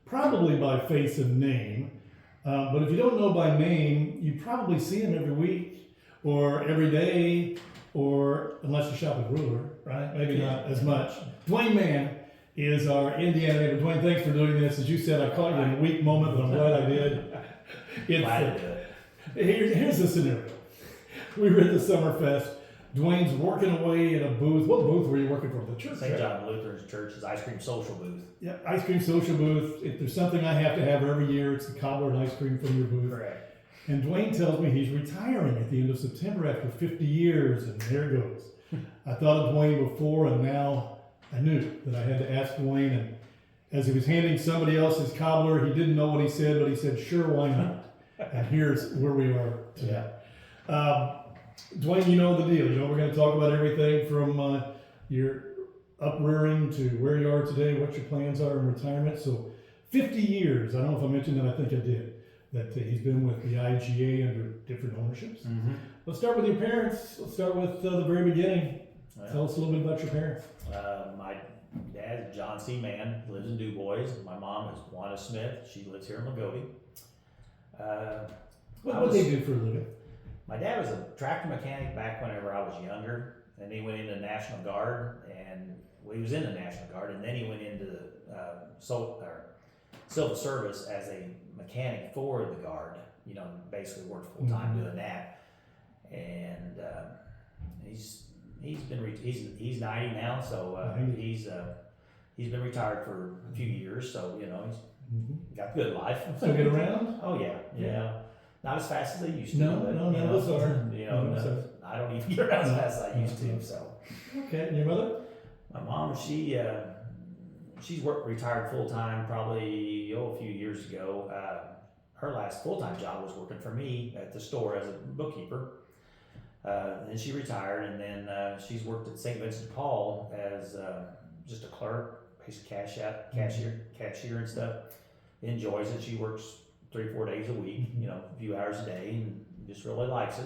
probably by face and name. But if you don't know by name, you probably see him every week or every day, or unless you shop at Ruler, right? Maybe not as much. Duane Mann is our Indiana neighbor. Dwayne, thanks for doing this. As you said, I caught you in a weak moment, but I'm glad I did. Glad to do it. Here's the scenario. We were at the Summerfest. Dwayne's working away in a booth. What booth were you working for? The church? St. John Lutheran Church's ice cream social booth. Yeah, ice cream social booth. If there's something I have to have every year, it's the cobbler and ice cream from your booth. Correct. And Dwayne tells me he's retiring at the end of September after 50 years, and there it goes. I thought of Dwayne before, and now I knew that I had to ask Dwayne. And as he was handing somebody else his cobbler, he didn't know what he said, but he said, "Sure, why not?" And here's where we are today. Dwayne, you know the deal. You know, we're going to talk about everything from your uprearing to where you are today, what your plans are in retirement. So 50 years, I don't know if I mentioned that, I think I did, that he's been with the IGA under different ownerships. Mm-hmm. Let's start with your parents. Let's start with the very beginning. Tell us a little bit about your parents. My dad, John C. Mann, lives in Du Bois. My mom is Wanda Smith. She lives here in Lagodi. What did they do for a living? My dad was a tractor mechanic back whenever I was younger, and he went into the National Guard, and he was in the National Guard, and then he went into the civil service as a mechanic for the Guard. You know, basically worked full time doing that, and he's 90 now, so he's been retired for a few years, so you know he's got a good life. Still get around? Oh yeah, yeah. Not as fast as I used to. No, but, none of us are. You know, I don't even get around as fast as I used to. So. Okay, and your mother? My mom, she's retired full time probably a few years ago. Her last full time job was working for me at the store as a bookkeeper. And then she retired, and then she's worked at St. Vincent de Paul as just a clerk, basically cashier and stuff. Enjoys it. She works 3-4 days a week, you know, a few hours a day, and just really likes it.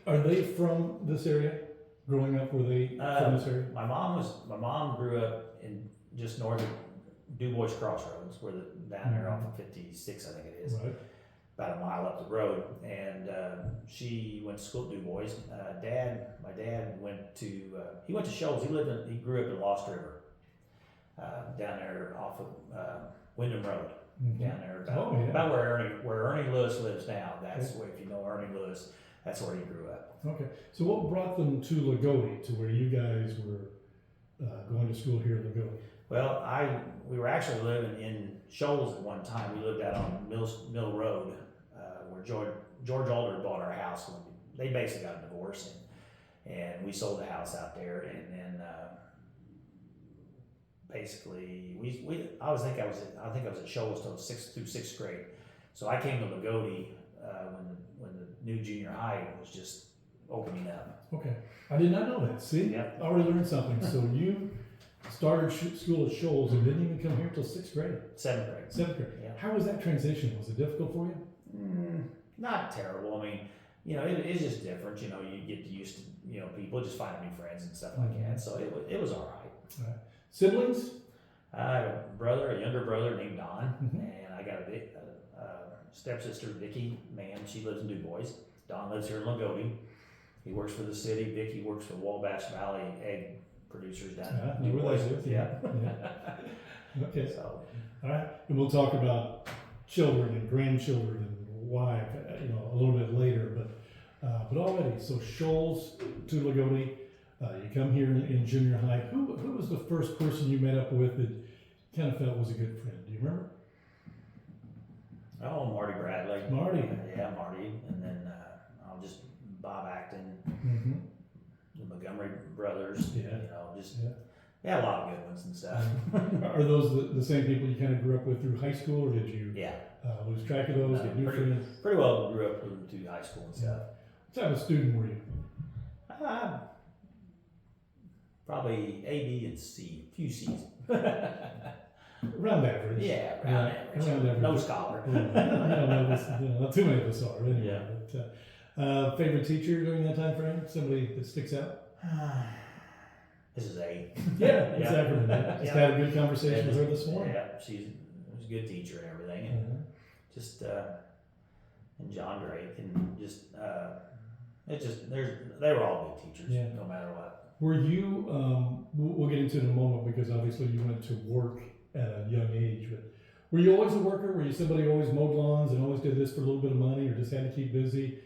Are they from this area? Growing up, were they from this area? My mom grew up in just north of Du Bois Crossroads, down there off of 56, I think it is. Right. About a mile up the road, and she went to school at Du Bois. My dad went to Shoals. He grew up in Lost River, down there off of Wyndham Road, down there about where Ernie Lewis lives now. That's where, if you know Ernie Lewis, that's where he grew up. Okay, so what brought them to Lagodi, to where you guys were going to school here in Lagodi? Well, we were actually living in Shoals at one time. We lived out on Mill Road, where George Alder bought our house when they basically got a divorce, and we sold the house out there, and then basically I think I was at Shoals till 6th through 6th grade. So I came to Lagodi when the new junior high was just opening up. Okay, I did not know that. See, Yep. I already learned something. So you started school at Shoals and didn't even come here till 6th grade. 7th grade. 7th grade. Yeah. How was that transition? Was it difficult for you? Not terrible. I mean, you know, it's just different. You know, you get used to, you know, people, just finding new friends and stuff like that. So it was all right. Siblings? I have a younger brother named Don, and I got a stepsister, Vicki Mann. She lives in Du Bois. Don lives here in Lagodi. He works for the city. Vicki works for Wabash Valley Egg Producers down in Du Bois. Yeah. Okay. So, all right, and we'll talk about children and grandchildren and wife, you know, a little bit later. But already, so Shoals to Lagodi. You come here in junior high. Who was the first person you met up with that kind of felt was a good friend? Do you remember? Oh, Marty Bradley. Marty. Yeah, Marty. And then I'll just Bob Acton, the Montgomery brothers. Yeah. You know, just a lot of good ones and stuff. Are those the same people you kind of grew up with through high school, or did you lose track of those? Get new friends? Pretty well grew up with them through high school and stuff. What type of student were you? Probably A, B, and C. A few C's. Around average. Yeah, around average. No scholar. Not too many of us are, anyway. Yeah. But, favorite teacher during that time frame? Somebody that sticks out? This is A. Yeah, exactly. Just had a good conversation with her this morning. Yeah, she's was a good teacher and everything, and just and John Drake, and just they were all good teachers, no matter what. Were you? We'll get into it in a moment because obviously you went to work at a young age, but were you always a worker? Were you somebody who always mowed lawns and always did this for a little bit of money, or just had to keep busy,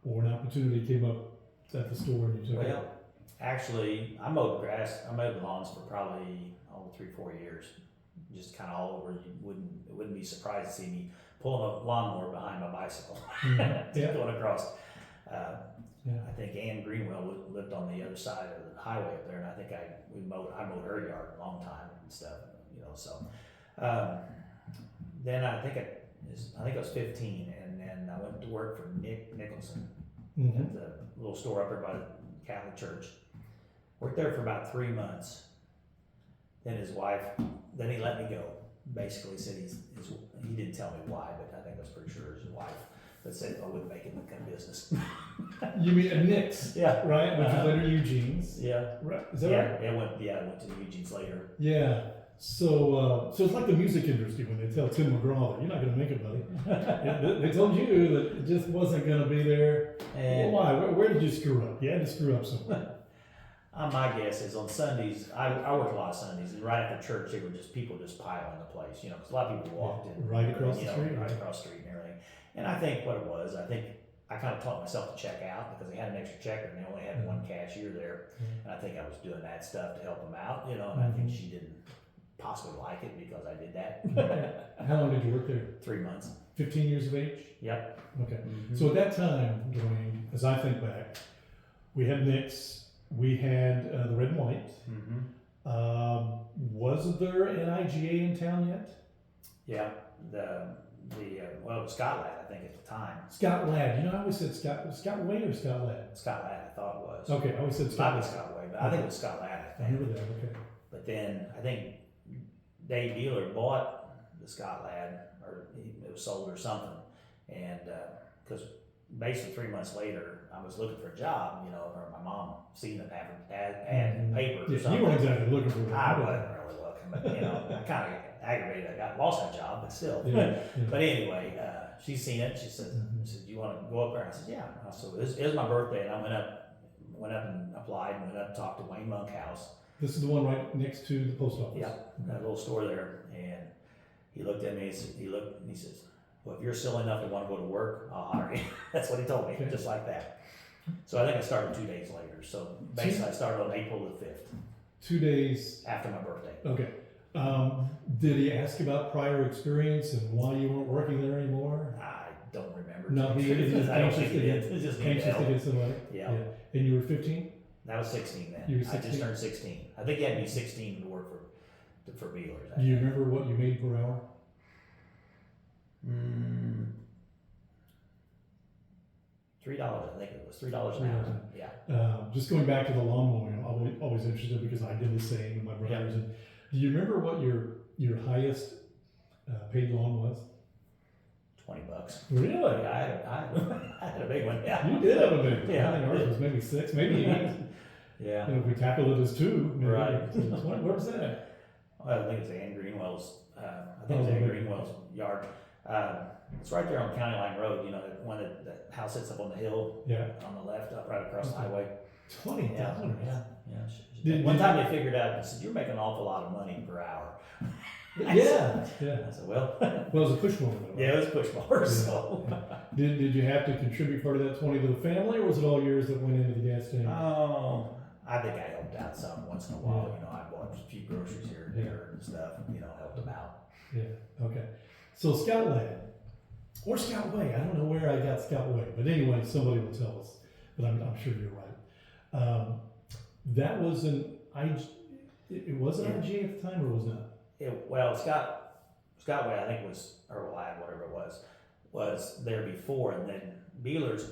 or an opportunity came up at the store and you took it? Well, actually, I mowed grass. I mowed lawns for probably 3-4 years, just kind of all over. It wouldn't be surprised to see me pulling a lawnmower behind my bicycle, going across. I think Ann Greenwell lived on the other side of the highway up there, and I think I mowed her yard a long time and stuff, So then I think I was 15, and then I went to work for Nick Nicholson at the little store up there by the Catholic Church. Worked there for about 3 months. Then his wife, then he let me go. Basically said he didn't tell me why, but I think I was pretty sure it was his wife that said I wouldn't make it in the business. You mean a Nick's? Yeah. Right, which is later Eugene's. Yeah. Right. Is that right? I went to the Eugene's later. Yeah. So it's like the music industry when they tell Tim McGraw that you're not going to make it, buddy. They told you that it just wasn't going to be there. And why? Where did you screw up? You had to screw up somewhere. My guess is on Sundays, I worked a lot of Sundays, and right after church, people just piling the place, because a lot of people walked in. Right across the street. Right across the street and everything. And I think what it was, I kind of taught myself to check out because they had an extra checker and they only had one cashier there. And I think I was doing that stuff to help them out, and I think she didn't possibly like it because I did that. How long did you work there? 3 months. 15 years of age? Yep. Okay. So at that time, Dwayne, as I think back, we had Nick's. We had the red and white. Was there an IGA in town yet? Yeah, it was Scott Ladd, I think at the time. Scott Ladd. I always said Scott Way or Scott Ladd? Scott Ladd, I thought it was. Okay, I always said Scott Ladd. Scott Way, but I think it was Scott Ladd, I think. I remember that, okay. But then I think Dave Beeler bought the Scott Ladd, or it was sold or something, and because basically 3 months later, I was looking for a job, or my mom seen an ad in the paper or something. You weren't exactly looking for one. I wasn't really looking, but I kind of aggravated. I lost my job, but still. But anyway, she seen it. She said, "Do you want to go up there?" And I said, "Yeah." So it was my birthday, and I went up and applied, and went up and talked to Wayne Monkhouse. This is the one right next to the post office. Yeah, that little store there, and he looked at me. And he says, "Well, if you're silly enough to want to go to work, I'll hire you." That's what he told me, just like that. So I think I started 2 days later. So basically, I started on April the 5th. 2 days after my birthday. Okay. Did he ask about prior experience and why you weren't working there anymore? I don't remember. No, he was anxious to get somebody. Yeah. And you were 15? I was 16 then. You were 16? I just turned 16. I think you had to be 16 to work for Beelers. Do you remember what you made per hour? $3, I think it was $3 an hour. Yeah. Just going back to the lawn mowing, I'm always interested because I did the same with my brothers. And do you remember what your highest paid lawn was? $20. Really? Yeah, I had a big one. Yeah. You did have a big one. Yeah. I think ours was maybe 6, maybe 8. Yeah. And if we tackled it as 2, maybe. Right. Where was that at? I think it's Ann Greenwell's. I think it's Ann Greenwell's yard. It's right there on County Line Road. That one that house sits up on the hill. Yeah. On the left, up right across the highway. $20. Yeah. One time they figured out. They said, "You're making an awful lot of money per hour." Yeah. I said, "Well." Well, it was a push mower. Yeah, it was a push mower. So. Did you have to contribute part of that 20 to the family, or was it all yours that went into the gas tank? Oh, I think I helped out some once in a while. I bought a few groceries here and there and stuff. Helped them out. Yeah. Okay. So Scout Ladd or Scout Way. I don't know where I got Scout Way, but anyway, somebody will tell us. But I'm sure you're right. That was it was an IGA at the time, or was not? Scott Way, I think was, or Ladd, whatever it was there before, and then Beelers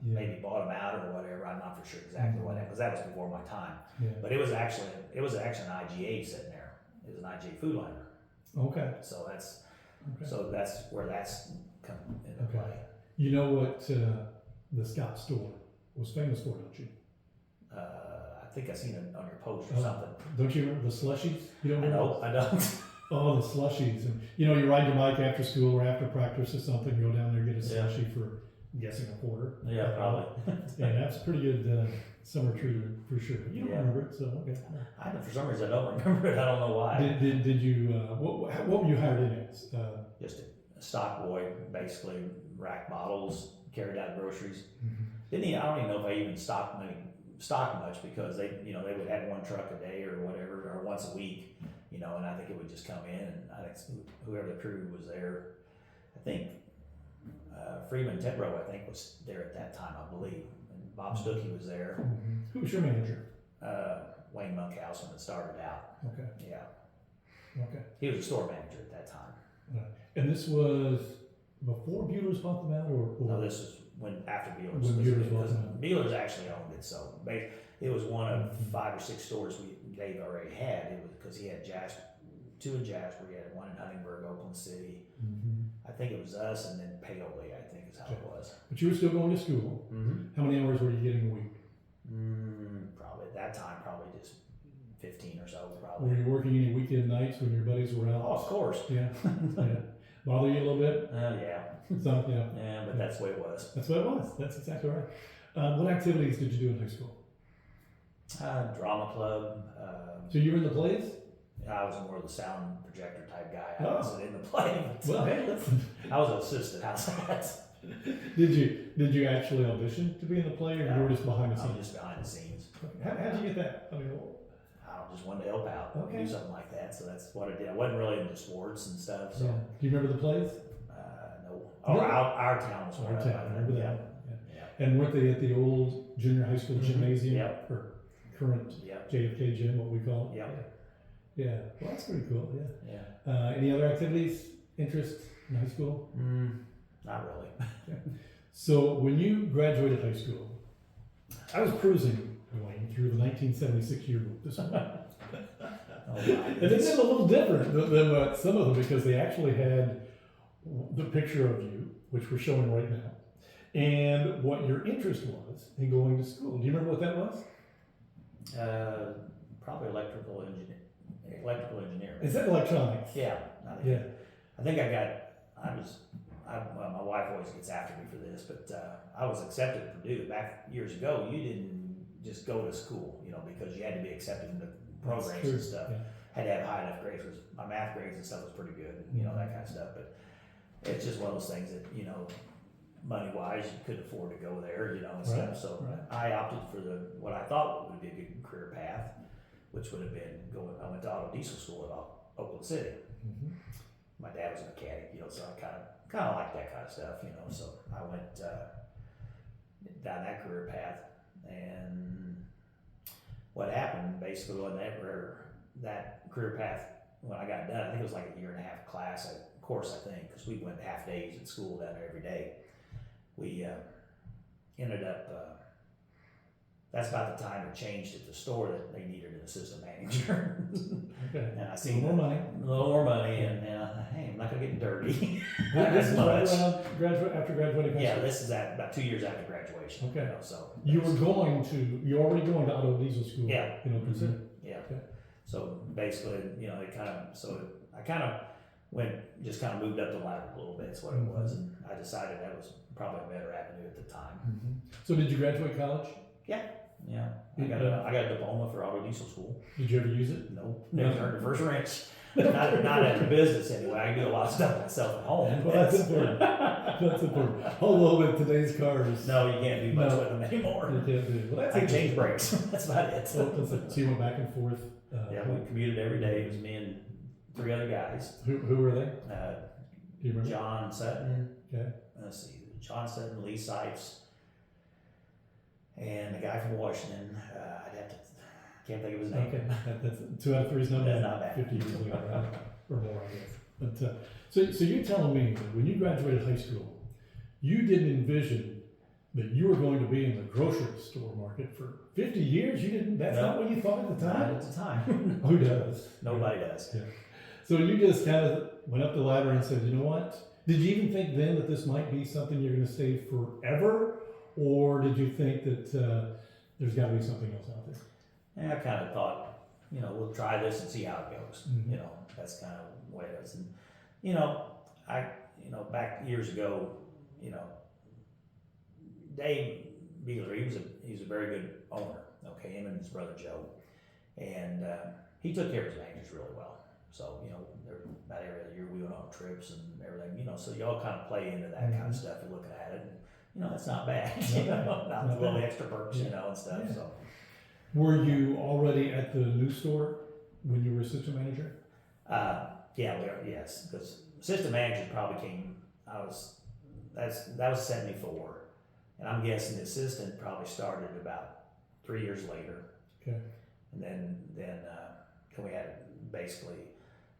maybe bought them out or whatever. I'm not for sure exactly what because that was before my time. Yeah. But it was actually an IGA sitting there. It was an IGA food liner. Okay. So that's where that's come into play. You know what the Scott store was famous for, don't you? I think I seen it on your post or Oh, something. Don't you remember the slushies? You don't remember? I don't. Oh, the slushies. And, you ride your bike after school or after practice or something, go down there and get a Yeah. slushie for, I'm guessing, a quarter. Yeah, probably. Yeah, that's a pretty good summer treat for sure. You don't Yeah. remember it, so okay. For some reason, I don't remember it. I don't know why. Did you, what were you hired in as? Just a stock boy, basically, rack bottles, carried out groceries. I don't even know if I even stocked much because they would have one truck a day or whatever, or once a week, and I think it would just come in, and I think whoever the crew was there, I think Freeman Tedrow, I think, was there at that time, I believe, and Bob Stuckey was there. Who was your manager? Wayne Monkhouse when it started out. Okay. Yeah. Okay. He was a store manager at that time. And this was before Bueller's bought them out, or No, this is after Beeler's. When Bueller's bought them out. Beeler's actually owned it, so it was one of 5 or 6 stores Dave already had. It was because he had two in Jasper, he had one in Huntingburg, Oakland City. I think it was us, and then Paoli, I think is how it was. But you were still going to school. How many hours were you getting a week? Probably at that time, probably just 15 or so, Were probably. you working any weekend nights when your buddies were out? Oh, of course. Yeah. Yeah. Bother you a little bit? Yeah. Some, yeah. Yeah, but that's the way it was. That's what it was. That's exactly right. What activities did you do in high school? Drama club. So you were in the plays? I was more of the sound projector type guy. I Oh. wasn't in the play. Well, hey, listen. I was an assistant. How's that? Did you actually audition to be in the play, or you were just behind the I was scenes? just behind the scenes. How'd you get that? I mean, I just wanted to help out, Okay. do something like that. So that's what I did. I wasn't really into sports and stuff. So yeah. Do you remember the plays? no. Oh, No. our town was one Our of town, them. remember that? Yeah. Yeah. And weren't they at the old junior high school gymnasium? Yep. Or current Yep. JFK gym, what we call it? Yep. Yeah. Well, that's pretty cool. Yeah. Yeah. Any other activities, interest in high school? Not really. So when you graduated high school, I was cruising, Dwayne, through the 1976 yearbook this morning. Oh, my. And it's a little different than some of them because they actually had the picture of you, which we're showing right now, and what your interest was in going to school. Do you remember what that was? Probably electrical engineering. Is that electronics? Yeah. Yeah. I think well, my wife always gets after me for this, but I was accepted at Purdue back years ago. You didn't just go to school, because you had to be accepted into programs and stuff. Yeah. Had to have high enough grades. My math grades and stuff was pretty good, that kind of stuff. But it's just one of those things that, money wise, you couldn't afford to go there, and stuff. So I opted for what I thought would be a good career path, which would have been I went to auto diesel school at Oakland City. My dad was a mechanic, so I kind of like that kind of stuff, So I went down that career path, and what happened basically when that career path, when I got done, I think it was like a 1.5-year class, course, I think, because we went half days at school down there every day. We ended up. That's about the time it changed at the store that they needed an assistant manager. Okay. And I seen a little more money, and hey, I'm not gonna get dirty. This is right much. around after graduating high Yeah, school? this is about 2 years after graduation. Okay. So You're already going to auto diesel school. Yeah. Consider. Yeah. Okay. So basically, I kind of moved up the ladder a little bit. Is what it was, and I decided that was probably a better avenue at the time. So did you graduate college? Yeah. I got a diploma for auto diesel school. Did you ever use it? No, never earned the first wrench. Not in the business anyway. I do a lot of stuff myself at home. Well, that's important. That's important. Although with today's cars, No, you can't do much with them anymore. you can't do. Well, that's I can change brakes. That's about it. So you went back and forth. Yeah, we commuted every day. It was me and 3 other guys. Who were they? Do you remember? John Sutton. Okay. Let's see, John Sutton, Lee Sipes, and the guy from Washington. Can't think of his name. Okay, that's 2 out of 3 is not That's bad. not bad. 50 years ago, right? Or more, I guess. But so you're telling me that when you graduated high school, you didn't envision that you were going to be in the grocery store market for 50 years? You didn't. That's not what you thought at the Not time. at the time. Who does? Nobody does. Yeah. So you just kind of went up the ladder and said, you know what? Did you even think then that this might be something you're going to stay forever, or did you think that there's got to be something else out there? And I kind of thought, we'll try this and see how it goes. Mhm. That's kind of the way it is. And, I, back years ago, Dave Beeler, he was a very good owner. Okay, him and his brother Joe, and he took care of his managers really well. So they're about every other year we went on trips and everything. So y'all kind of play into that kind of stuff and looking at it. And, that's not bad. Not with all the extra perks, and stuff. Yeah. So. Were you already at the new store when you were assistant manager? Yeah, we are. Yes, because assistant manager probably came. That was 74, and I'm guessing the assistant probably started about 3 years later. Okay. And then we had basically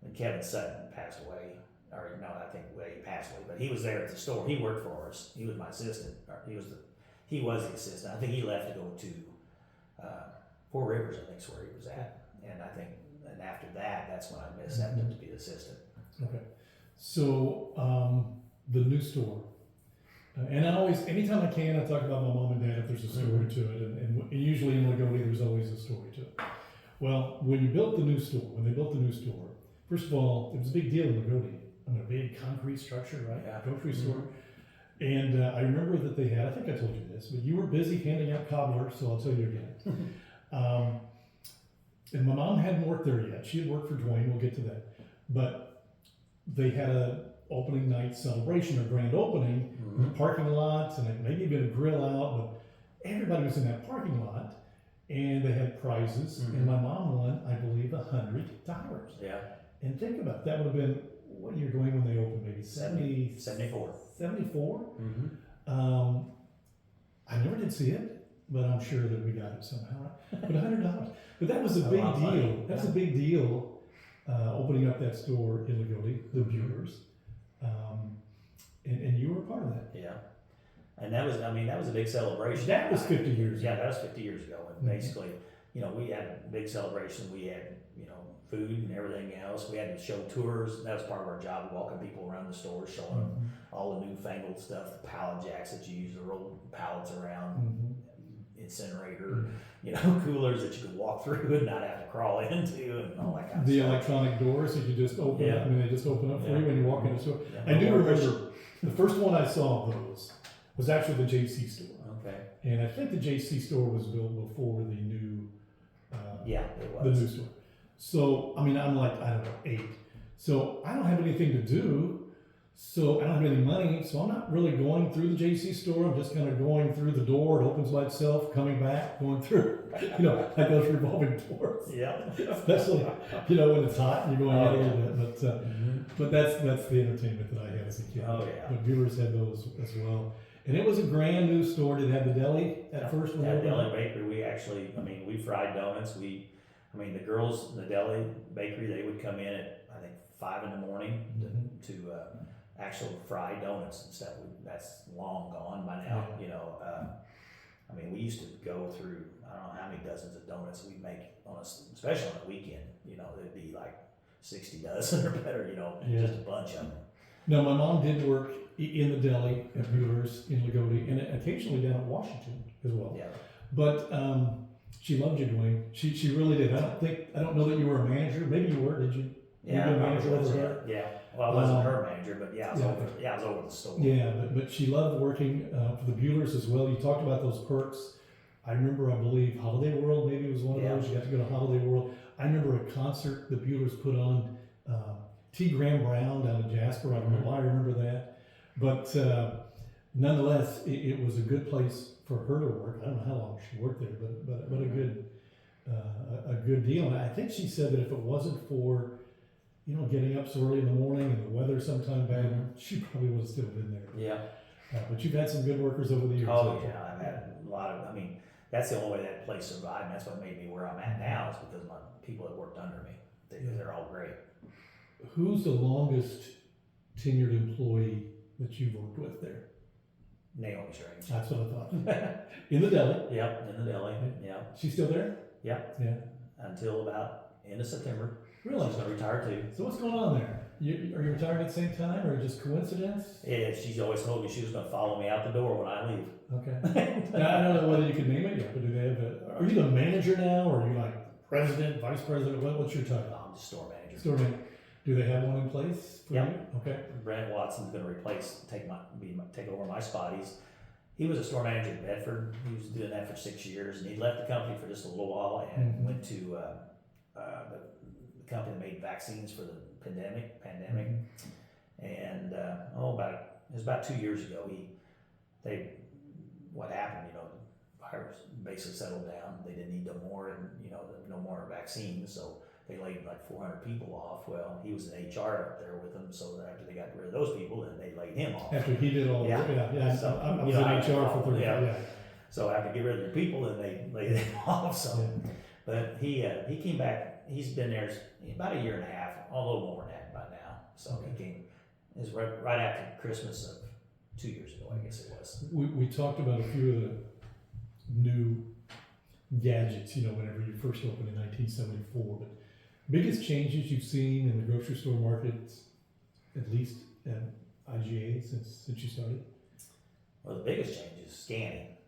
when Kevin Sutton passed away, or no, I think he passed away, but he was there at the store. He worked for us. He was my assistant. Or he was the assistant. I think he left to go to Four Rivers, I think is where he was at. And after that, that's when I accepted to be the assistant. Okay. So the new store. And anytime I can, I talk about my mom and dad if there's a story to it. And usually in Lagodi, there's always a story to it. Well, when they built the new store, first of all, it was a big deal in Lagodi. A big concrete structure, right? Yeah. Grocery store. And I remember that they had, I think I told you this, but you were busy handing out cobblers, so I'll tell you again. And my mom hadn't worked there yet. She had worked for Dwayne, we'll get to that. But they had a opening night celebration or grand opening in the parking lot, and it maybe even a grill out, but everybody was in that parking lot, and they had prizes, and my mom won, I believe, $100. Yeah. And think about it, that would have been, what year Dwayne when they opened, maybe 74. 74? I never did see it, but I'm sure that we got it somehow, right? But $100. But that was a big deal. That's a big deal, opening up that store in Lagodi, the Buellers. And you were a part of that. Yeah. And that was a big celebration. That was 50 years ago. Yeah, that was 50 years ago. And basically, we had a big celebration. We had, food and everything else. We had to show tours. That was part of our job, walking people around the store, showing them all the newfangled stuff, the pallet jacks that you use to roll pallets around, incinerator, coolers that you could walk through and not have to crawl into, and all that kind of the stuff. electronic doors that you just open up, they just open up for you when you walk in the store. Yeah. I do remember the first one I saw of those was actually the JC store. Okay. And I think the JC store was built before the new, It was. the new store. So, I'm like, I don't know, 8. So I don't have anything to do. So I don't have any money. So I'm not really going through the JC store. I'm just kind of going through the door. It opens by itself, coming back, going through, like those revolving doors. Yeah. Especially, when it's hot and you're going in a little bit. But that's the entertainment that I had as a kid. Oh, yeah. But viewers had those as well. And it was a grand new store. Did it have the deli at first? That deli bakery, we fried donuts. The girls in the deli bakery, they would come in at, I think, 5 in the morning to actual fried donuts and stuff. That's long gone by now, we used to go through, I don't know how many dozens of donuts we'd make especially on the weekend, there'd be like 60 dozen or better, just a bunch of them. Now, my mom did work in the deli at Bueller's in Lagodi, and occasionally down at Washington as well. Yeah. But she loved you, Dwayne. She really did. I don't know that you were a manager. Maybe you were. Did you? Yeah, you were a manager over her. Yeah. Well, I wasn't her manager, but I was over the store. Yeah, but she loved working for the Buellers as well. You talked about those perks. I remember, I believe, Holiday World maybe was one of those. You got to go to Holiday World. I remember a concert the Buellers put on. T. Graham Brown down in Jasper. I don't know why I remember that, but nonetheless, it was a good place for her to work. I don't know how long she worked there, but a good deal. And I think she said that if it wasn't for getting up so early in the morning and the weather sometime bad, she probably would have still been there. Yeah. But you've had some good workers over the years. Oh yeah, I've had a lot of. That's the only way that place survived. And that's what made me where I'm at now is because my people that worked under me. They're all great. Who's the longest tenured employee that you've worked with there? Naomi Strange. That's what I thought. In the deli. Yep, in the deli. Yeah. She's still there? Yep. Yeah. Until about end of September. Really? She's gonna retire too. So what's going on there? Are you retiring at the same time, or just coincidence? Yeah, she's always told me she was going to follow me out the door when I leave. Okay. Now, I don't know whether you can name it yet, but do they have are you the manager now, or are you like president, vice president? What's your title? I'm just store manager. Store manager. Do they have one in place for Yep. you? Okay. Brent Watson's going to take over my spot. He was a store manager in Bedford. He was doing that for 6 years, and he left the company for just a little while and Mhm. went to the company that made vaccines for the pandemic. Mhm. And it was about 2 years ago. What happened? The virus basically settled down. They didn't need no more, and no more vaccines. So they laid like 400 people off. Well, he was in HR up there with them. So after they got rid of those people, then they laid him off. After he did all Yeah. So, I was you know, in I- HR for 30 yeah. yeah. So after get rid of their people, then they laid him off. So, Yeah. but he came back. He's been there about a year and a half, a little more than that by now. So Okay. he came. It was right after Christmas of 2 years ago, I guess it was. We talked about a few of the new gadgets, whenever you first opened in 1974, but biggest changes you've seen in the grocery store market, at least at IGA since you started? Well, the biggest change is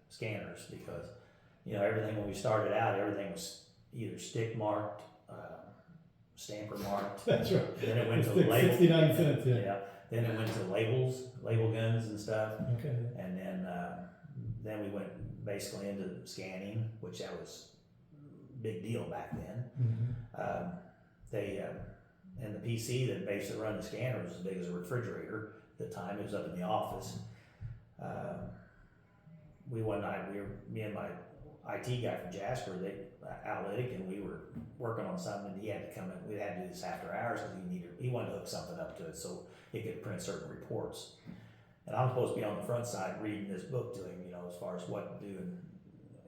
scanners, because everything when we started out, everything was either stick marked, stamper marked. That's right. Then it went to It's labels. 69 cents, yeah. Yeah. Then it went to label guns and stuff, Okay. and then we went basically into scanning, which that was a big deal back then. Mm-hmm. And the PC that basically run the scanner was as big as a refrigerator at the time. It was up in the office. Me and my IT guy from Jasper, Analytic, and we were working on something, and he had to come in. We had to do this after hours because he wanted to hook something up to it so it could print certain reports. And I'm supposed to be on the front side reading this book to him, as far as what to do. And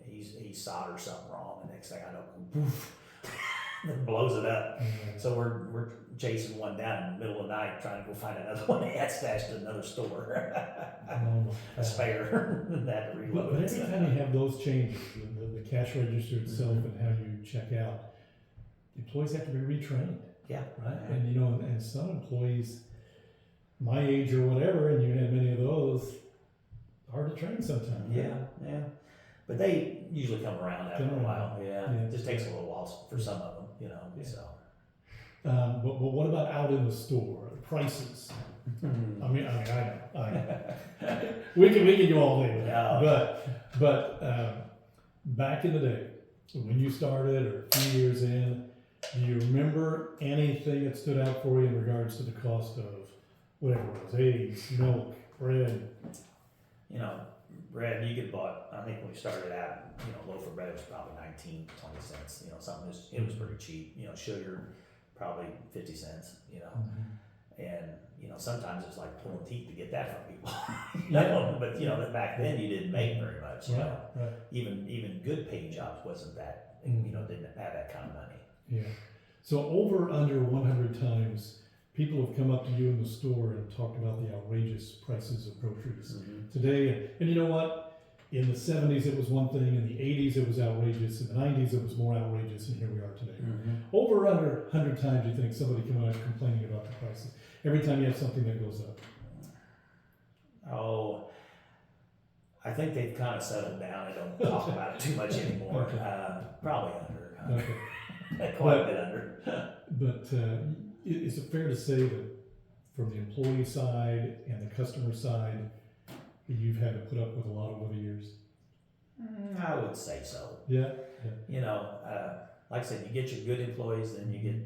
he soldered something wrong. The next thing I know, poof, it blows it up. Mm-hmm. So we're chasing one down in the middle of the night, trying to go find another one they had stashed in another store. A spare that to reload. But every time you have those changes, the cash register itself Mhm. and how you check out, employees have to be retrained. Yeah. Right? And and some employees, my age or whatever, and you had many of those, hard to train sometimes. Yeah. But they usually come around after a while. Yeah. Yeah. It just takes a little while for some of them, Yeah. so. But what about out in the store? The prices. I mean, I know. We can do all day with that. Yeah. But back in the day, when you started or a few years in, do you remember anything that stood out for you in regards to the cost of whatever it was, eggs, milk, bread? Bread, you could bought, I think when we started out, a loaf of bread was probably 19, 20 cents, something, it was pretty cheap. Sugar, probably 50 cents, and, sometimes it's like pulling teeth to get that from people. But, back then you didn't make very much, Right. Even good paying jobs wasn't that, didn't have that kind of money. Yeah. So over under 100 times, people have come up to you in the store and talked about the outrageous prices of groceries today. And you know what? In the 70s it was one thing, in the 80s it was outrageous, in the 90s it was more outrageous, and here we are today. Over under 100 times you think somebody come out complaining about the prices. Every time you have something that goes up. Oh, I think they've kind of settled down. They don't talk about it too much anymore. Okay. Probably under. Okay. Quite a bit under. But is it fair to say that from the employee side and the customer side, you've had to put up with a lot over the years? I would say so. Yeah. Like I said, you get your good employees, then you get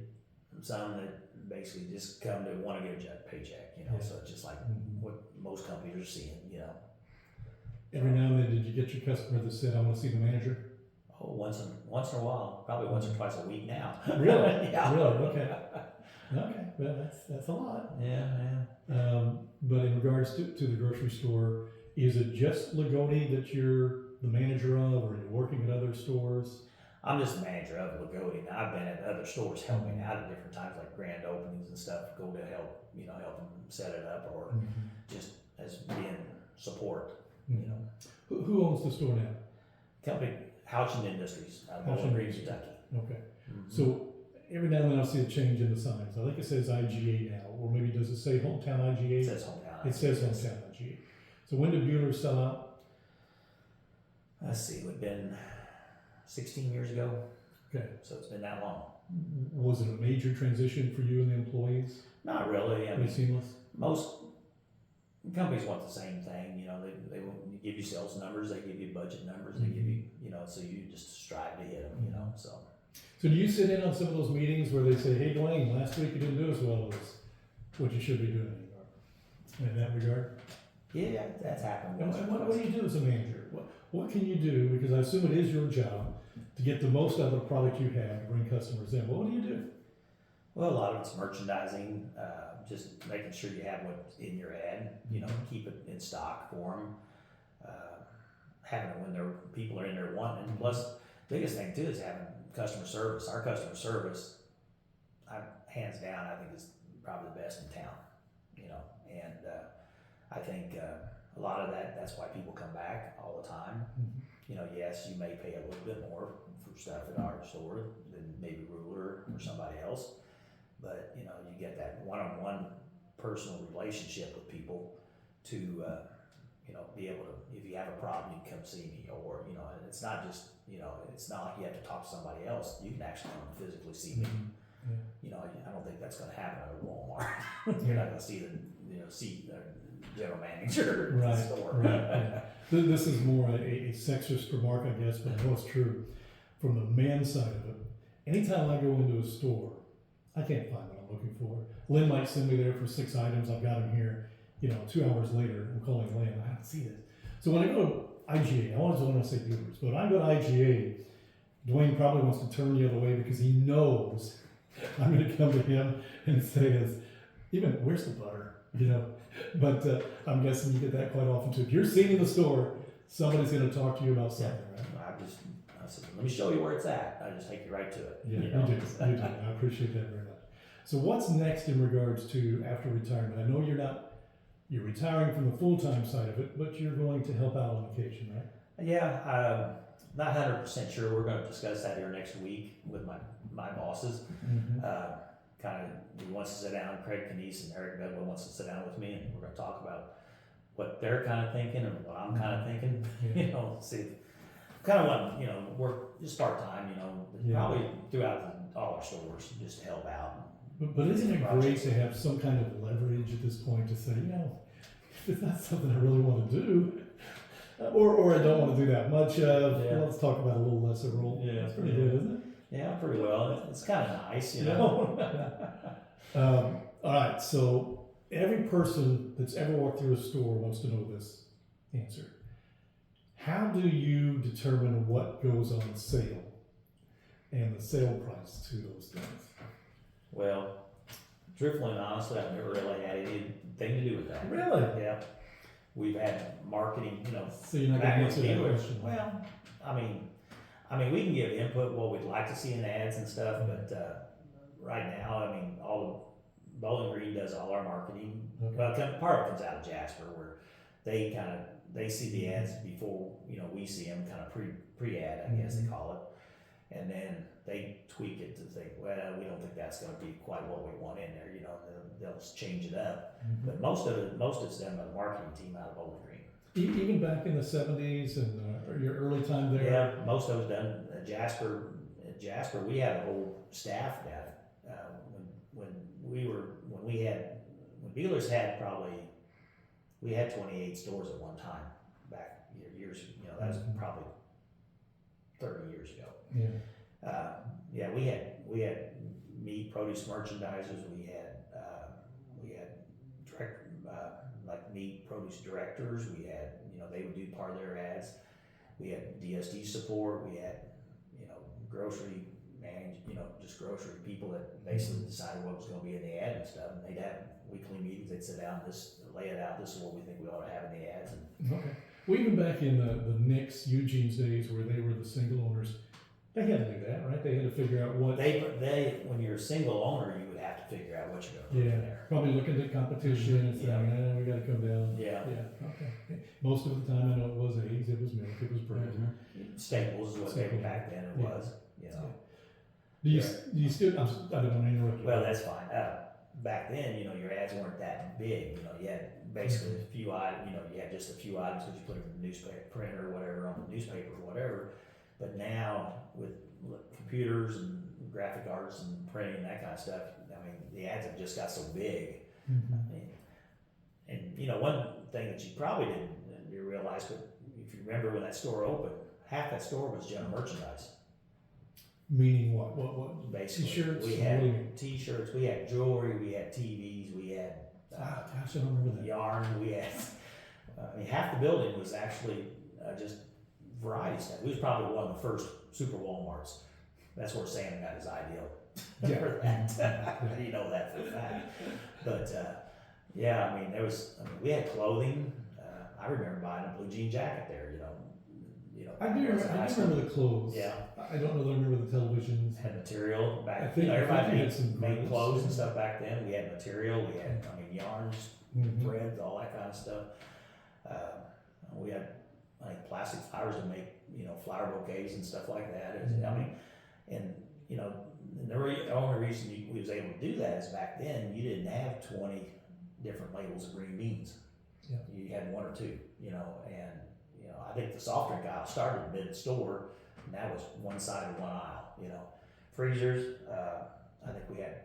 some that basically just come to want to get a paycheck, so it's just like what most companies are seeing, Every now and then, did you get your customer that said, I want to see the manager? Oh, once in a while, probably once or twice a week now. Really? Yeah. Really? Okay. Okay. Well, that's a lot. Yeah. But in regards to the grocery store, is it just Lagodi that you're the manager of, or are you working at other stores? I'm just the manager of Lagodi. Now, I've been at other stores helping out at different times, like grand openings and stuff, go to help, help them set it up, or just as being support, Who owns the store now? Company, Houchin Industries, out of Bowling Green, Kentucky. Okay. So every now and then I'll see a change in the signs. I think it says IGA now, or maybe does it say hometown IGA? It says hometown. It says hometown IGA. So when did Bueller sell out? Let's see, it would have been 16 years ago. Okay. So it's been that long. Was it a major transition for you and the employees? Not really. I Pretty mean, seamless? most companies want the same thing. You know, they give you sales numbers, they give you budget numbers, they give you, you know, so you just strive to hit them, you know, so. So do you sit in on some of those meetings where they say, hey, Dwayne, last week you didn't do as well as what you should be doing in that regard? Yeah, that's happened. And what do you do as a manager? What can you do? Because I assume it is your job to get the most out of the product you have to bring customers in. What do you do? Well, a lot of it's merchandising, just making sure you have what's in your ad, you know, keep it in stock for them, having it when people are in there wanting it. Plus, the biggest thing too is having customer service. Our customer service, hands down, I think is probably the best in town, you know, and I think a lot of that's why people come back all the time. Mm-hmm. You know, yes, you may pay a little bit more for stuff at our store than maybe Ruler or somebody else, but you know, you get that one-on-one personal relationship with people to, you know, be able to, if you have a problem, you can come see me, or, you know, and it's not just, you know, it's not like you have to talk to somebody else. You can actually come and physically see me. Yeah. You know, I don't think that's going to happen at a Walmart. You're not going to see the general manager at the store. Right. Yeah. This is more a sexist remark, I guess, but I know it's true. From the man side of it, anytime I go into a store, I can't find what I'm looking for. Lynn might send me there for 6 items. I've got them here. You know, 2 hours later, I'm calling Lynn. I don't see this. So when I go to IGA, I always want to say Dealers, but when I go to IGA, Dwayne probably wants to turn the other way because he knows I'm going to come to him and say, even, where's the butter? You know, but I'm guessing you get that quite often too. If you're seen in the store, somebody's going to talk to you about something, right? I said, let me show you where it's at. I just take you right to it. Yeah, you know? you do. I appreciate that very much. So what's next in regards to after retirement? I know you're retiring from the full-time side of it, but you're going to help out on occasion, right? Yeah, not 100% sure. We're going to discuss that here next week with my bosses. Mm-hmm. Kind of, he wants to sit down. Craig Canese and Eric Bedwell wants to sit down with me, and we're going to talk about what they're kind of thinking and what I'm kind of thinking. Yeah. You know, see, kind of want, you know, work just part time. You know, probably throughout all our stores just to help out. But isn't it great to have some kind of leverage at this point to say, you know, if it's not something I really want to do, or I don't want to do that much of, let's talk about a little lesser role. Yeah, it's pretty good, isn't it? Yeah, pretty well. It's kind of nice, you know. All right, so every person that's ever walked through a store wants to know this answer. How do you determine what goes on sale and the sale price to those things? Well, truthfully and honestly, I've never really had anything to do with that. Really? Yeah. We've had marketing, you know. So you're not going to answer that question? Well, I mean, we can give input what we'd like to see in ads and stuff, but right now, I mean, Bowling Green does all our marketing. Okay. Well, part of it comes out of Jasper, where they see the ads before, you know, we see them, kind of pre-ad, I guess they call it, and then they tweak it to think, well, we don't think that's going to be quite what we want in there, you know. They'll change it up, but most of it's done by the marketing team out of Bowling Green. Even back in the 70s and your early time there? Yeah, most of it's done at Jasper. At Jasper, we had a whole staff down. When Bealers had we had 28 stores at one time back years, you know, that was probably 30 years ago. Yeah. We had meat, produce merchandisers. We had direct, like meat, produce directors. We had, you know, they would do part of their ads. We had DSD support. We had, you know, grocery just grocery people that basically decided what was going to be in the ad and stuff. And they'd have weekly meetings. They'd sit down, lay it out. This is what we think we ought to have in the ads. Okay. Well, even back in the Nick's, Eugene's days, where they were the single owners, they had to do that, right? They had to figure out what when you're a single owner, you would have to figure out what you're going to put in there. Probably looking at competition and saying, we got to come down. Yeah. Okay. Most of the time, I know it was eggs, it was milk, it was bread. Staples is what they were back then. It was, you know. Do you still? I don't want to interrupt you. Well, that's fine. Back then, you know, your ads weren't that big. You know, you had basically a few items. You know, you had just a few items because you put it in the newspaper, printer, or whatever, on the newspaper or whatever. But now with computers and graphic arts and printing and that kind of stuff, I mean, the ads have just got so big. And you know, one thing that you probably didn't realize, but if you remember when that store opened, half that store was general merchandise. Meaning what? What? Basically, T-shirts. we had T-shirts, we had jewelry, we had TVs, we had gosh, I don't remember that. yarn, we had. I mean, half the building was actually just variety stuff. We was probably one of the first super Walmarts. That's where Sam got his idea for that. You know that for a fact. But yeah, I mean, we had clothing. I remember buying a blue jean jacket there. You know. I do remember the clothes. Yeah. I don't know that I remember the televisions. Had material back. I think Everybody had some made clothes and stuff back then. We had material. We had, yarns, threads, all that kind of stuff. We had plastic flowers to make, flower bouquets and stuff like that. And the only reason we was able to do that is back then you didn't have 20 different labels of green beans. Yeah. You had one or two, and I think the soft drink aisle started mid-store, and that was one side of one aisle, Freezers, I think we had,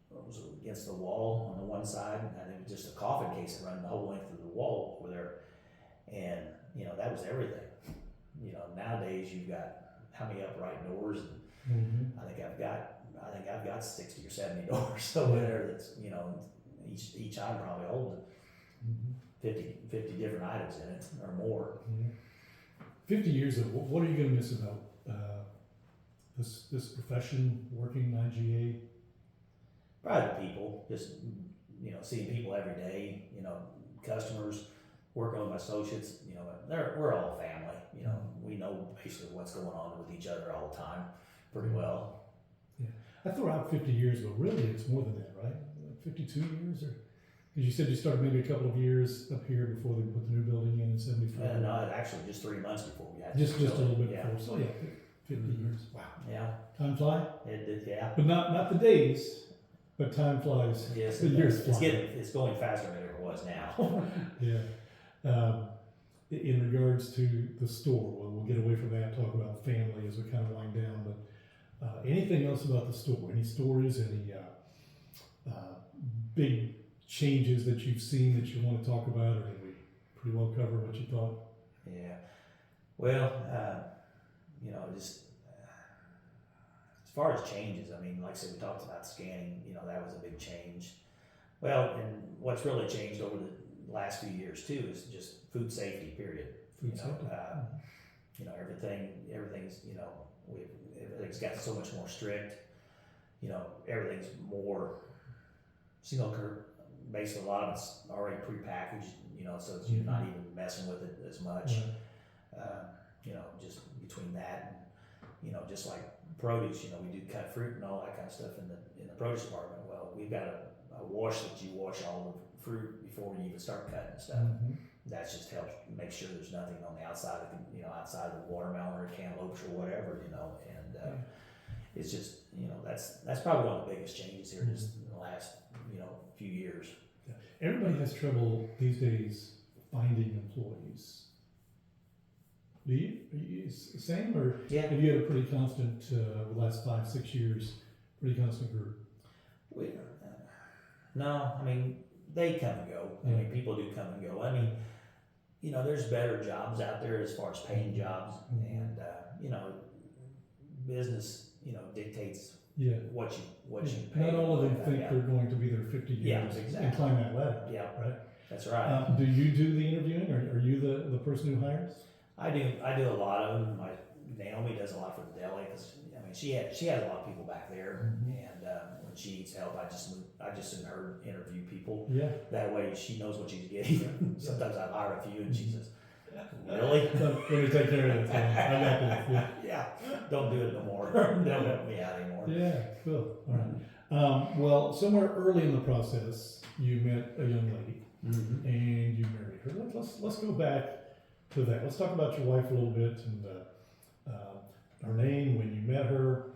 what was it, against the wall on the one side, and it was just a coffin case that ran the whole length of the wall over there, and, that was everything. Nowadays you've got how many upright doors, and I think I've got 60 or 70 doors over there that's, each item probably holds 50 different items in it or more. 50 years ago, what are you going to miss about this profession, working IGA? Probably the people, just, seeing people every day, customers, working with my associates, we're all family, we know basically what's going on with each other all the time pretty well. Yeah, I threw out 50 years, but really it's more than that, right? 52 years, or because you said you started maybe a couple of years up here before they put the new building in 74. No, actually just 3 months before we had just a little bit yeah. before. So yeah, 50 years. Wow. Yeah. Time fly? It did, yeah. But not the days, but time flies. Yes, the years fly. It's going faster than it ever was now. Yeah. In regards to the store, we'll get away from that, talk about family as we kind of wind down, but anything else about the store? Any stories, any big changes that you've seen that you want to talk about, or did we pretty well cover what you thought? Yeah. Well, just as far as changes, like I said, we talked about scanning, that was a big change. Well, and what's really changed over the last few years too is just food safety, period. Food safety. Everything's, everything's got so much more strict, everything's more single curb. Basically, a lot of it's already prepackaged, so it's, you're not even messing with it as much. Just between that and, just like produce, we do cut fruit and all that kind of stuff in the produce department. Well, we've got a wash that you wash all the fruit before you even start cutting and stuff. That just helps make sure there's nothing on the outside of outside of the watermelon or cantaloupes or whatever, and it's just, that's probably one of the biggest changes here just in the last, few years. Yeah. Everybody has trouble these days finding employees. Do you? Are you the same, or have you had a pretty constant, the last 5-6 years, pretty constant group? No, they come and go. People do come and go. There's better jobs out there as far as paying jobs, and business, dictates what you pay. Not all of them think they're going to be there 50 years and climb that ladder. Yeah, right. That's right. Do you do the interviewing, or are you the person who hires? I do a lot of them. Naomi does a lot for the deli because she has a lot of people back there, and when she needs help, I just send her interview people. Yeah. That way she knows what she's getting. Sometimes I've hired a few, and she says, "Really? Let me take care of that. I got this. Yeah. Don't do it no more. Don't help me out anymore." Yeah. Cool. All right. Well, somewhere early in the process, you met a young lady, and you married her. Let's go back to that. Let's talk about your wife a little bit, and her name, when you met her,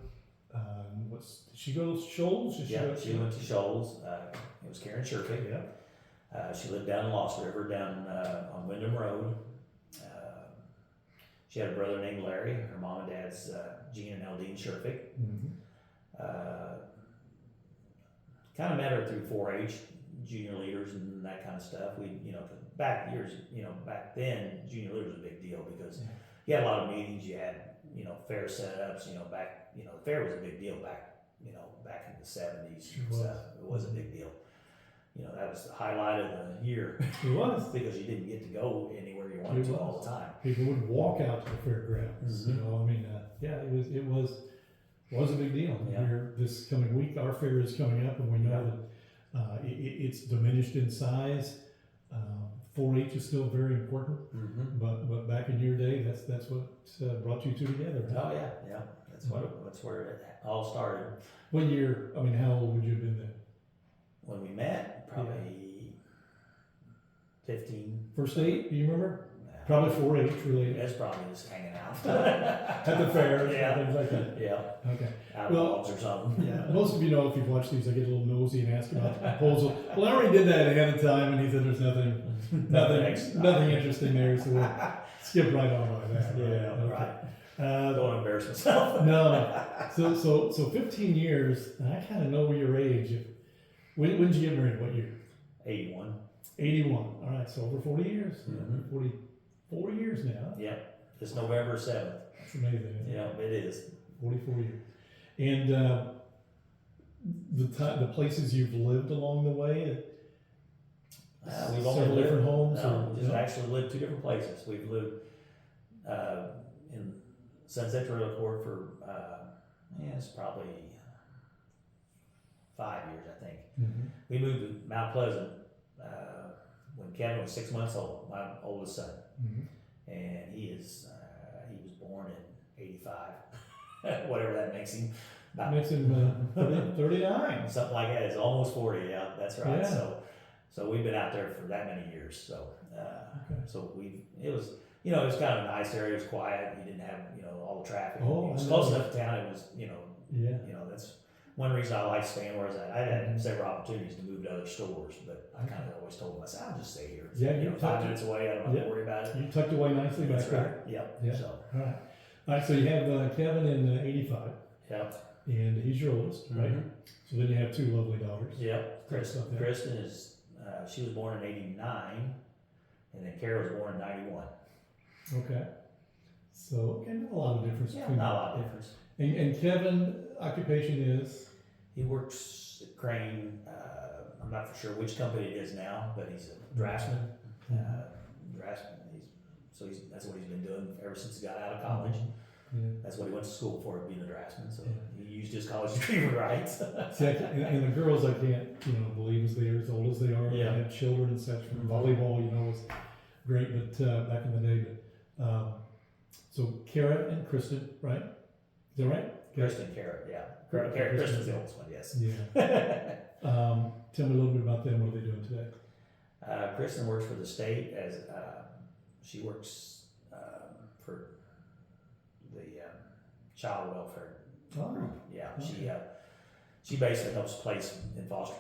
Did she go to Shoals? Did Yeah, she went to Shoals. It was Karen Sherfick. Yeah. She lived down in Lost River, down on Wyndham Road. She had a brother named Larry. Her mom and dad's Gene and Eldine Sherfick. Kind of met her through 4-H, junior leaders and that kind of stuff. We, back then, junior leaders was a big deal because you had a lot of meetings. You had, fair setups. The fair was a big deal back in the 70s. Sure and stuff. It was a big deal. That was the highlight of the year. It was. Because you didn't get to go anywhere you wanted to all the time. People would walk out to the fairgrounds. It was a big deal. Yeah. Here, this coming week, our fair is coming up, and we know that it's diminished in size. 4-H is still very important, but back in your day, that's what brought you two together. Right? Oh yeah. That's where it all started. What year? I mean, how old would you have been then? When we met, probably 15. First date? Do you remember? Probably 4-H related. That's probably just hanging out at the fair, things like that. Yeah. Okay. Out of dogs or something. Yeah. Most of you know if you've watched these, I get a little nosy and ask about the proposal. Well, I already did that ahead of time, and he said there's nothing interesting there, so we'll skip right on by that. Yeah. Okay. Right. Don't embarrass myself. No. So 15 years, and I kind of know your age. When did you get married? What year? 81. 81. All right, so over 40 years. 44 years now. Yeah. It's November 7th. That's amazing. Yeah, it is. 44 years. And the places you've lived along the way. We've only several lived different homes. No, we just actually lived 2 different places. We've lived in Sunset Trailer Court for it's probably 5 years, I think. We moved to Mount Pleasant when Kevin was 6 months old, my oldest son, and he was born in 85, whatever that makes him. Makes him 39. Something like that. It's almost 40. Yeah, that's right. Yeah. So we've been out there for that many years. So it was kind of a nice area. It was quiet. You didn't have all the traffic. It was close enough to town. It was that's one reason I like staying where I was at. I had several opportunities to move to other stores, but I kind of always told myself, I'll just stay here. Yeah, 5 minutes away. I don't have to worry about it. You tucked away nicely back That's there. right. Yep. Yeah. So. All right. So you have Kevin in 85. Yep. And he's your oldest, right? So then you have 2 lovely daughters. Yep. Kristen is, she was born in 89, and then Kara was born in 91. Okay. So, not a lot of difference between not a lot of difference. And Kevin, occupation is? He works at Crane. I'm not for sure which company it is now, but he's a draftsman. That's what he's been doing ever since he got out of college. That's what he went to school for, being a draftsman. So he used his college degree right. See, and the girls, I can't believe as they're as old as they are. Yeah. They have children and such. From volleyball, was great, but back in the day. But so Kara and Kristen, right? Is that right? Kristen, Kara, yeah. Kristen's the oldest one, yes. Yeah. Tell me a little bit about them. What are they doing today? Kristen works for the state as she works for the child welfare group. Yeah, okay. She basically helps place and foster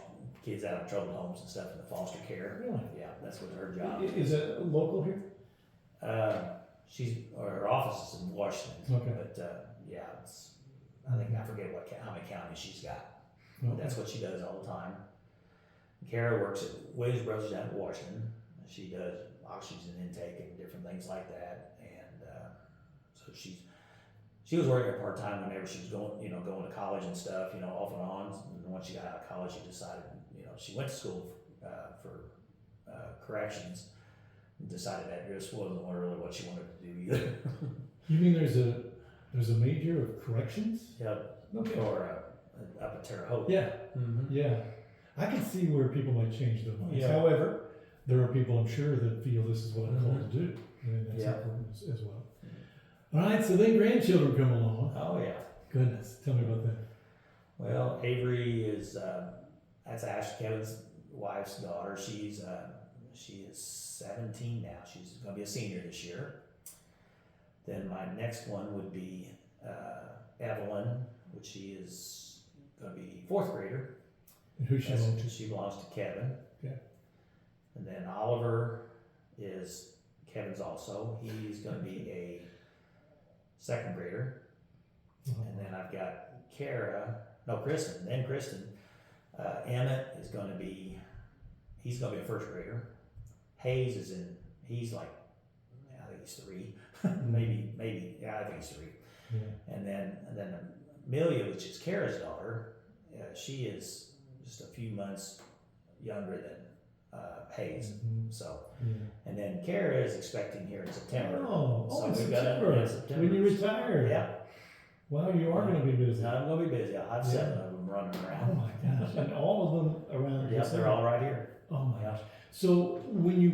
kids out of troubled homes and stuff in the foster care. Really? Yeah, that's what her job is. Is it local here? Her office is in Washington. Okay. But I forget how many counties she's got. Okay. That's what she does all the time. Kara works at Williams Brothers down in Washington. She does oxygen intake and different things like that. And so she was working part time whenever she was going to college and stuff, off and on. And once she got out of college, she decided, she went to school for corrections. And decided that just wasn't really what she wanted to do either. You mean there's a major of corrections? Yep. Okay. Or up at Terre Haute. Yeah. Yeah. I can see where people might change their minds. Yeah. However, there are people I'm sure that feel this is what I'm called to do. And that's important as well. All right, so then grandchildren come along. Oh yeah. Goodness, tell me about that. Well, Avery is that's Ash Kevin's wife's daughter. She is 17 now. She's going to be a senior this year. Then my next one would be Evelyn. which she is going to be fourth grader. And who she belongs to? She belongs to Kevin. Okay. And then Oliver is Kevin's also. He's going to be a second grader. And then I've got Kristen. Emmett is going to be, he's going to be a first grader. Hayes he's like, I think he's 3. maybe, I think he's 3. Yeah. And then Amelia, which is Kara's daughter, she is just a few months younger than Hayes. Mm-hmm. So, Yeah. and then Kara is expecting here in September. Oh, in we've got September. When you retire. Yeah. Wow, you are going to be busy. I'm going to be busy. I'll have 7 of them running Oh around. my gosh! And all of them around. Yes, they're all right here. Oh my gosh! So when you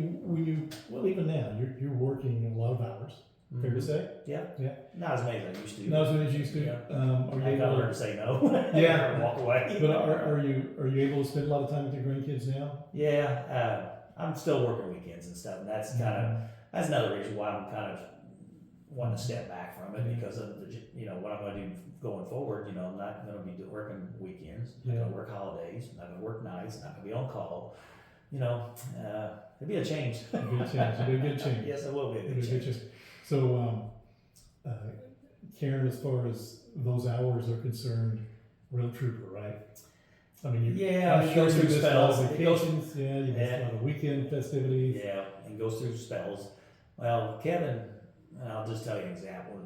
even now you're working a lot of hours. Mm-hmm. Fair to say? Yeah. Yeah. Not as many as I used to. Not as many as you used to. Yeah. Are you I able learn to say no. Yeah. Walk away. But are you able to spend a lot of time with your grandkids now? Yeah. I'm still working weekends and stuff, and that's that's another reason why I'm kind of wanting to step back from it, because of what I'm going to do going forward. I'm not going to be working weekends. I'm going to work holidays. I'm not going to work nights. I'm not going to be on call. It'd be a change. It'd be a change. It'd be a good change. Yes, it will be a It'd good be a change. good change. So, Karen, as far as those hours are concerned, real trooper, right? I mean, it goes through missed a lot of spells. vacations. You missed a lot of weekend festivities. Yeah, it goes through spells. Well, Kevin, I'll just tell you an example.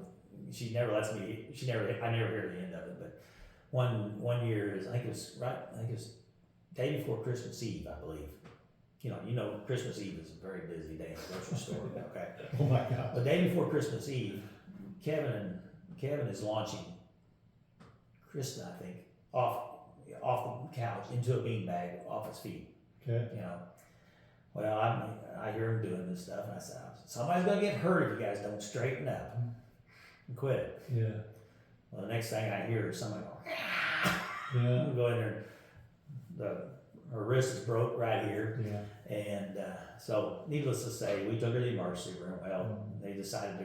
She never lets me. I never hear the end of it. But one year I think it was day before Christmas Eve, I believe. Christmas Eve is a very busy day in the grocery store. Okay. Oh my God. The day before Christmas Eve, Kevin is launching Kristen, I think, off the couch into a beanbag off his feet. Okay. Well, I hear him doing this stuff, and I said, somebody's gonna get hurt if you guys don't straighten up and quit it. Yeah. Well, the next thing I hear is somebody go, Yeah. go in there. Her wrist is broke right here. Yeah. And so, needless to say, we took her to the emergency room. Well, they decided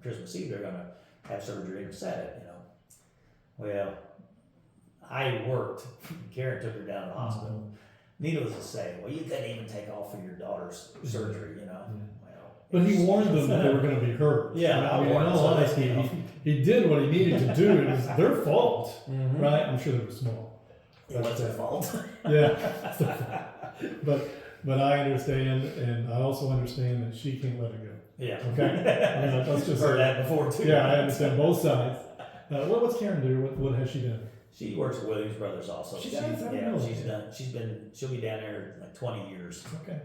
Christmas Eve, they're going to have surgery and set it, Well, I worked. Karen took her down to the hospital. Needless to say, well, you couldn't even take off for your daughter's surgery, Well, but he warned them that they were going to be hurt. Yeah, I mean, in all honesty, he did what he needed to do. It was their fault, right? I'm sure they were small. It was their fault. Yeah. But I understand, and I also understand that she can't let it go. Yeah. Okay. I mean, let's just heard that before too. Yeah, I understand both sides. What's Karen do? What has she done? She works at Williams Brothers also. She does? I didn't know. She'll be down there like 20 years. Okay.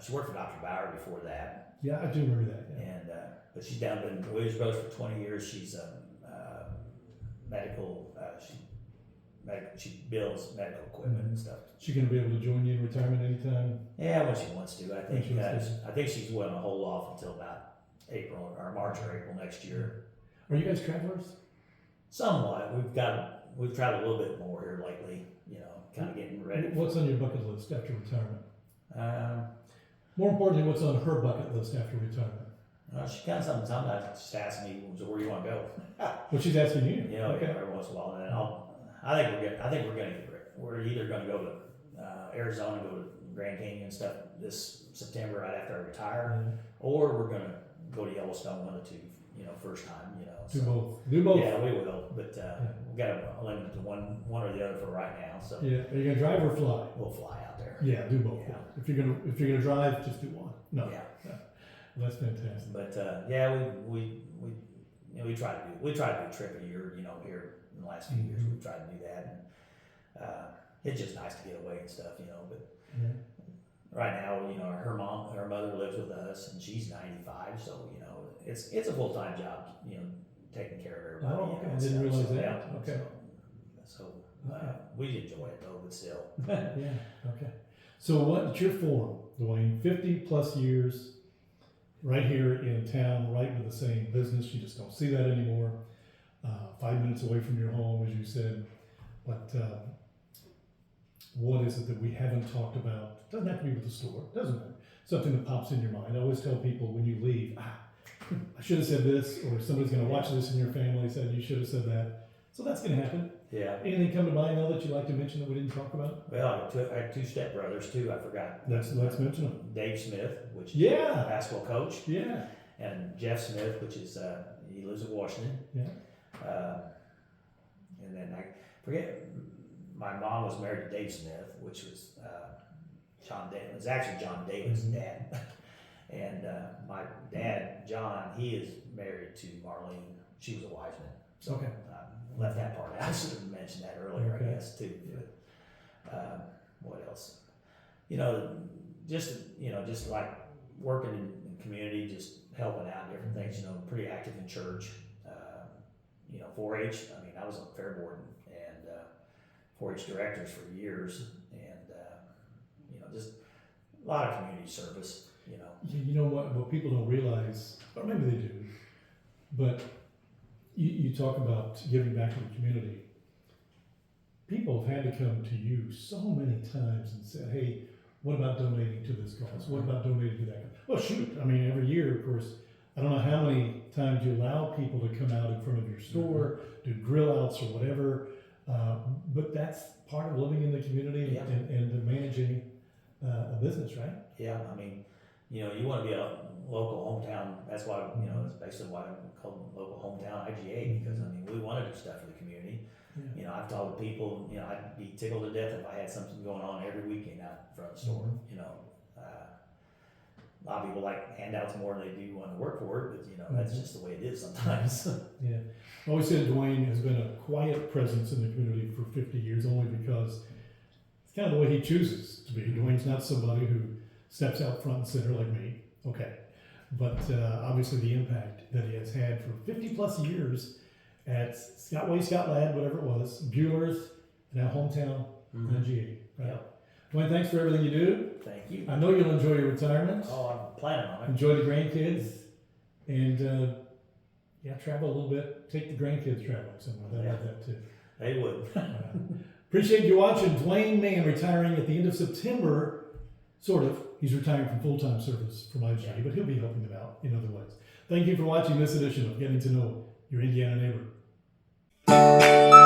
She worked for Dr. Bauer before that. Yeah, I do remember that. Yeah. And but she's down in Williams Brothers for 20 years. She's medical. She builds medical equipment and stuff. She gonna be able to join you in retirement anytime? Yeah, when she wants to. I think she's going to hold off until about April or March or April next year. Are you guys travelers? Somewhat. We've traveled a little bit more here lately. Kind of getting ready. What's on your bucket list after retirement? More importantly, what's on her bucket list after retirement? She kind of sometimes just asks me, "So where do you want to go?" Well, she's asking you. Okay. Every once in a while, and then I think we're either going to go to Arizona, go to Grand Canyon and stuff this September right after I retire, or we're going to go to Yellowstone, one of the two, first time, Do both. Yeah, we will, but we've got to limit it to one or the other for right now. So yeah, are you gonna drive or fly? We'll fly out there. Yeah, do both. Yeah. If you're gonna drive, just do one. No. Yeah. Well, that's fantastic. But we try to do a trip a year. Here in the last few years, we've tried to do that, and it's just nice to get away and stuff. But right now, her mother lives with us, and she's 95, so it's a full-time job. Taking care of everybody. Oh, okay. I didn't realize that. Yeah, Okay. So we enjoy it though, but still. Yeah. Okay. So what's your form, Dwayne? 50 plus years, right here in town, right with the same business. You just don't see that anymore. 5 minutes away from your home, as you said. But what is it that we haven't talked about? Doesn't have to be with the store. Doesn't matter. Something that pops in your mind. I always tell people when you leave, I should have said this, or somebody's going to watch this in your family said you should have said that. So that's going to happen. Yeah. Anything come to mind though that you'd like to mention that we didn't talk about? Well, I had two stepbrothers too. I forgot. Let's mention them. Dave Smith, which is Yeah. a basketball coach, Yeah. and Jeff Smith, which is he lives in Washington. Yeah. And then I forget. My mom was married to Dave Smith, which was John Davis. It was actually John Davis' dad. And my dad, John, he is married to Marlene. She was a Wiseman. So Okay. left that part out. I should have mentioned that earlier, Okay. I guess, too. But, what else? You know, just like working in community, just helping out different things. You know, pretty active in church. 4-H. I mean, I was on fair board and 4-H directors for years, and just a lot of community service. You know what people don't realize, or maybe they do, but you talk about giving back to the community. People have had to come to you so many times and say, hey, what about donating to this cause? What about donating to that? Well, shoot, I mean, every year, of course, I don't know how many times you allow people to come out in front of your store, do grill outs or whatever, but that's part of living in the community and managing a business, right? Yeah, I mean, you want to be a local hometown. That's why, it's basically why I call them local hometown IGA, because I mean, we want to do stuff for the community. Yeah. I've told people, I'd be tickled to death if I had something going on every weekend out in front of the store. A lot of people like handouts more than they do want to work for it, but that's just the way it is sometimes. Yeah. I always said Dwayne has been a quiet presence in the community for 50 years only because it's kind of the way he chooses to be. Dwayne's not somebody who steps out front and center like me. Okay. But obviously the impact that he has had for 50 plus years at Scott Lad, whatever it was, Bueller's, now hometown, IGA. Right? Yeah. Dwayne, thanks for everything you do. Thank you. I know you'll enjoy your retirement. Oh, I'm planning on it. Enjoy the grandkids, and travel a little bit. Take the grandkids traveling somewhere. They like that too. They would. Appreciate you watching. Dwayne Mann retiring at the end of September, sort of. He's retiring from full-time service from IGA, but he'll be helping them out in other ways. Thank you for watching this edition of Getting to Know Your Indiana Neighbor.